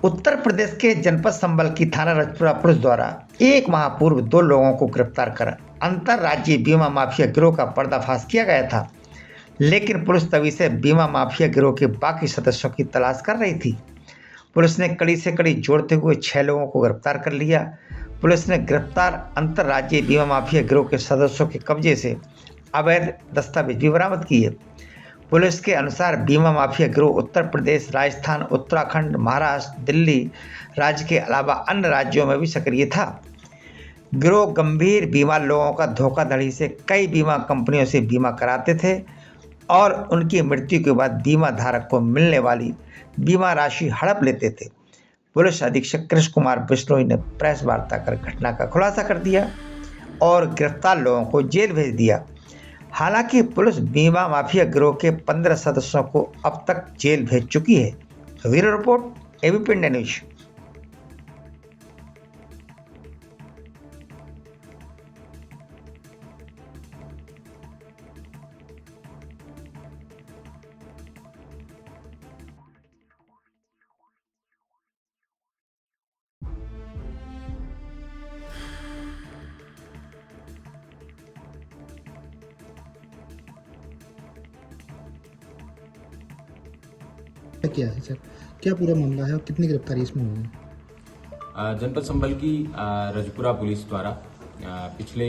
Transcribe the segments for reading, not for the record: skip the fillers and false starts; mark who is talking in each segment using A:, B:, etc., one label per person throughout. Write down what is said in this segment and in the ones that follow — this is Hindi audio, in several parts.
A: उत्तर प्रदेश के जनपद संबल की थाना रजपुरा पुलिस द्वारा एक माह पूर्व 2 लोगों को गिरफ्तार कर अंतर्राज्यीय बीमा माफिया गिरोह का पर्दाफाश किया गया था। लेकिन पुलिस तभी से बीमा माफिया गिरोह के बाकी सदस्यों की तलाश कर रही थी। पुलिस ने कड़ी से कड़ी जोड़ते हुए 6 लोगों को गिरफ्तार कर लिया। पुलिस ने गिरफ्तार अंतर्राज्यीय बीमा माफिया गिरोह के सदस्यों के कब्जे से अवैध दस्तावेज भी बरामद किए। पुलिस के अनुसार बीमा माफिया गिरोह उत्तर प्रदेश, राजस्थान, उत्तराखंड, महाराष्ट्र, दिल्ली राज्य के अलावा अन्य राज्यों में भी सक्रिय था। गिरोह गंभीर बीमार लोगों का धोखाधड़ी से कई बीमा कंपनियों से बीमा कराते थे और उनकी मृत्यु के बाद बीमा धारक को मिलने वाली बीमा राशि हड़प लेते थे। पुलिस अधीक्षक कृष्ण कुमार बिश्नोई ने प्रेस वार्ता कर घटना का खुलासा कर दिया और गिरफ्तार लोगों को जेल भेज दिया। हालांकि पुलिस बीमा माफिया गिरोह के 15 सदस्यों को अब तक जेल भेज चुकी है। Bureau report, ABP India news.
B: क्या है सर, क्या पूरा मामला है और कितनी गिरफ्तारी इसमें हुई है?
C: जनपद संबल की रजपुरा पुलिस द्वारा पिछले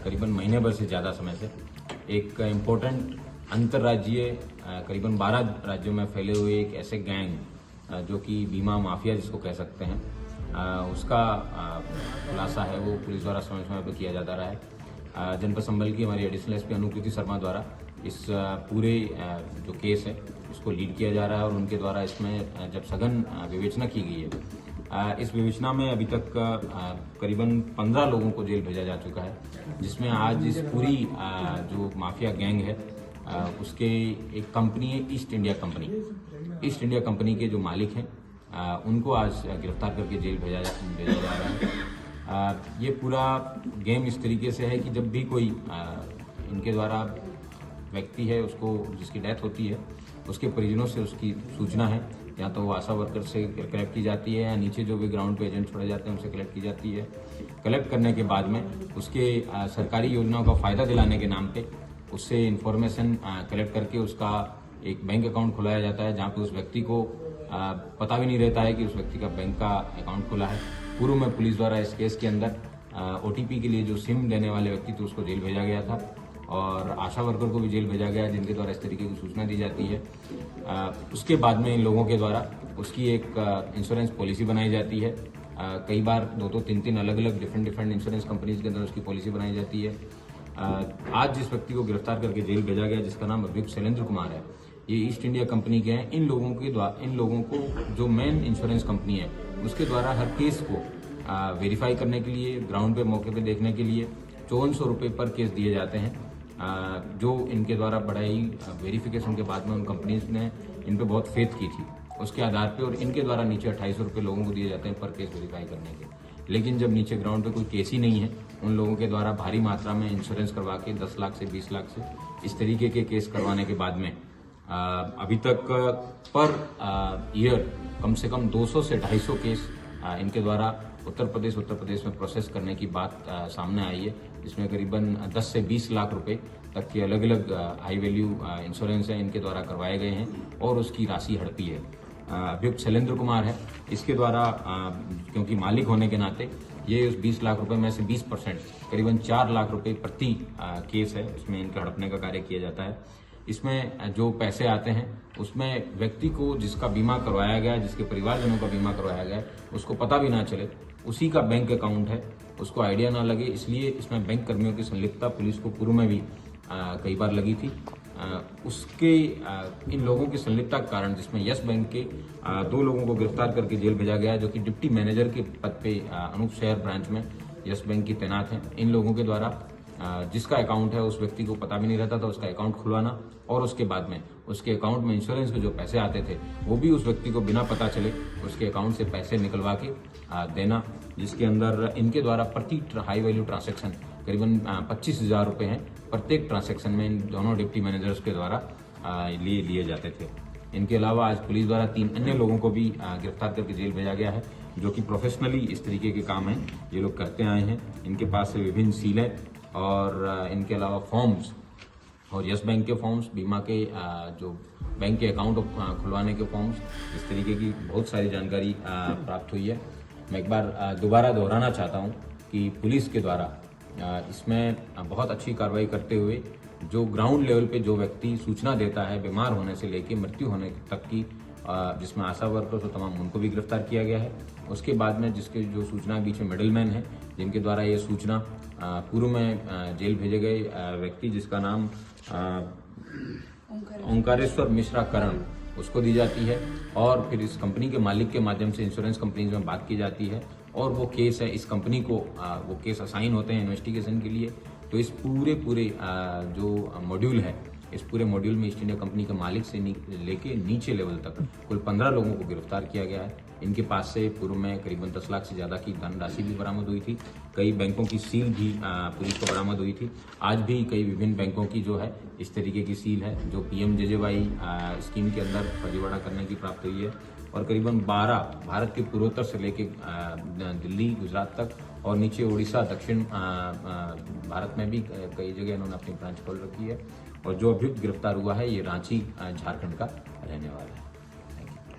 C: करीबन महीने भर से ज़्यादा समय से एक इम्पोर्टेंट अंतर्राज्यीय करीबन 12 राज्यों में फैले हुए एक ऐसे गैंग जो कि बीमा माफिया जिसको कह सकते हैं, उसका खुलासा है वो पुलिस द्वारा समय समय पर किया जाता रहा है। जनपद संबल की हमारी एडिशनल एसपी अनुकृति शर्मा द्वारा इस पूरे जो केस है उसको लीड किया जा रहा है और उनके द्वारा इसमें जब सघन विवेचना की गई है, इस विवेचना में अभी तक करीबन 15 लोगों को जेल भेजा जा चुका है, जिसमें आज इस पूरी जो माफिया गैंग है उसके एक कंपनी है ईस्ट इंडिया कंपनी के जो मालिक हैं उनको आज गिरफ्तार करके जेल भेजा जा रहा है। ये पूरा गेम इस तरीके से है कि जब भी कोई इनके द्वारा व्यक्ति है उसको जिसकी डेथ होती है उसके परिजनों से उसकी सूचना है या तो वो आशा वर्कर से कलेक्ट की जाती है या नीचे जो भी ग्राउंड पे एजेंट छोड़े जाते हैं उनसे कलेक्ट की जाती है। कलेक्ट करने के बाद में उसके सरकारी योजनाओं का फ़ायदा दिलाने के नाम पे उससे इन्फॉर्मेशन कलेक्ट करके उसका एक बैंक अकाउंट खुलाया जाता है, जहाँ पे उस व्यक्ति को पता भी नहीं रहता है कि उस व्यक्ति का बैंक का अकाउंट खुला है। पूर्व में पुलिस द्वारा इस केस के अंदर OTP के लिए जो सिम देने वाले व्यक्ति थे उसको जेल भेजा गया था और आशा वर्कर को भी जेल भेजा गया जिनके द्वारा इस तरीके की सूचना दी जाती है। उसके बाद में इन लोगों के द्वारा उसकी एक इंश्योरेंस पॉलिसी बनाई जाती है। कई बार 2-3 अलग अलग डिफरेंट इंश्योरेंस कंपनीज के अंदर उसकी पॉलिसी बनाई जाती है। आज जिस व्यक्ति को गिरफ्तार करके जेल भेजा गया जिसका नाम अभियुक्त शैलेंद्र कुमार है, ये ईस्ट इंडिया कंपनी के हैं। इन लोगों को जो मेन इंश्योरेंस कंपनी है उसके द्वारा हर केस को वेरीफाई करने के लिए ग्राउंड पे मौके पे देखने के लिए 5400 रुपये पर केस दिए जाते हैं, जो इनके द्वारा बड़ा ही वेरिफिकेशन के बाद में उन कंपनीज ने इन पे बहुत फेथ की थी उसके आधार पे, और इनके द्वारा नीचे 2800 रुपये लोगों को दिए जाते हैं पर केस वेरीफाई करने के। लेकिन जब नीचे ग्राउंड पे कोई केस ही नहीं है, उन लोगों के द्वारा भारी मात्रा में इंश्योरेंस करवा के 10 लाख से 20 लाख से इस तरीके के केस करवाने के बाद में अभी तक पर ईयर कम से कम 200 से 250 केस इनके द्वारा उत्तर प्रदेश में प्रोसेस करने की बात सामने आई है, जिसमें करीबन 10 से 20 लाख रुपए तक के अलग अलग हाई वैल्यू इंश्योरेंस है इनके द्वारा करवाए गए हैं और उसकी राशि हड़पी है। अभियुक्त शैलेंद्र कुमार है, इसके द्वारा क्योंकि मालिक होने के नाते ये उस 20 लाख रुपए में से 20% करीबन 4 लाख रुपए प्रति केस है उसमें इनका हड़पने का कार्य किया जाता है। इसमें जो पैसे आते हैं उसमें व्यक्ति को जिसका बीमा करवाया गया, जिसके परिवारजनों का बीमा करवाया गया, उसको पता भी ना चले उसी का बैंक अकाउंट है, उसको आइडिया ना लगे, इसलिए इसमें बैंक कर्मियों की संलिप्तता पुलिस को पूर्व में भी कई बार लगी थी। उसके इन लोगों की संलिप्तता के कारण जिसमें यस बैंक के 2 लोगों को गिरफ्तार करके जेल भेजा गया, जो कि डिप्टी मैनेजर के पद पे अनूप शहर ब्रांच में यस बैंक की तैनात हैं। इन लोगों के द्वारा जिसका अकाउंट है उस व्यक्ति को पता भी नहीं रहता था उसका अकाउंट खुलवाना और उसके बाद में उसके अकाउंट में इंश्योरेंस के जो पैसे आते थे वो भी उस व्यक्ति को बिना पता चले उसके अकाउंट से पैसे निकलवा के देना, जिसके अंदर इनके द्वारा प्रति हाई वैल्यू ट्रांसैक्शन करीबन 25,000 रुपये हैं प्रत्येक ट्रांसैक्शन में इन दोनों डिप्टी मैनेजर्स के द्वारा लिए जाते थे। इनके अलावा आज पुलिस द्वारा 3 अन्य लोगों को भी गिरफ्तार करके जेल भेजा गया है, जो कि प्रोफेशनली इस तरीके के काम हैं ये लोग करते आए हैं। इनके पास से विभिन्न सीलें और इनके अलावा फॉर्म्स और यस बैंक के फॉर्म्स, बीमा के जो बैंक के अकाउंट खुलवाने के फॉर्म्स, इस तरीके की बहुत सारी जानकारी प्राप्त हुई है। मैं एक बार दोबारा दोहराना चाहता हूं कि पुलिस के द्वारा इसमें बहुत अच्छी कार्रवाई करते हुए जो ग्राउंड लेवल पे जो व्यक्ति सूचना देता है बीमार होने से लेके मृत्यु होने तक की, जिसमें आशा वर्कर्स और तमाम उनको भी गिरफ्तार किया गया है। उसके बाद में जिसके जो सूचना बीच में मिडिलमैन है, जिनके द्वारा ये सूचना पूर्व में जेल भेजे गए व्यक्ति जिसका नाम ओंकारेश्वर मिश्रा करण, उसको दी जाती है और फिर इस कंपनी के मालिक के माध्यम से इंश्योरेंस कंपनीज में बात की जाती है और वो केस है इस कंपनी को वो केस असाइन होते हैं इन्वेस्टिगेशन के लिए। तो इस पूरे जो मॉड्यूल है, इस पूरे मॉड्यूल में ईस्ट इंडिया कंपनी के मालिक से लेके नीचे लेवल तक कुल 15 लोगों को गिरफ्तार किया गया है। इनके पास से पूर्व में करीबन 10 लाख से ज़्यादा की धनराशि भी बरामद हुई थी। कई बैंकों की सील भी पुलिस को बरामद हुई थी। आज भी कई विभिन्न बैंकों की जो है इस तरीके की सील है जो PMJJY स्कीम के अंदर फर्जीवाड़ा करने की प्राप्त हुई है और करीबन 12 भारत के पूर्वोत्तर से लेके दिल्ली, गुजरात तक और नीचे उड़ीसा, दक्षिण भारत में भी कई जगह इन्होंने अपनी ब्रांच खोल रखी है। और जो अभियुक्त गिरफ्तार हुआ है ये रांची, झारखंड का रहने वाला है।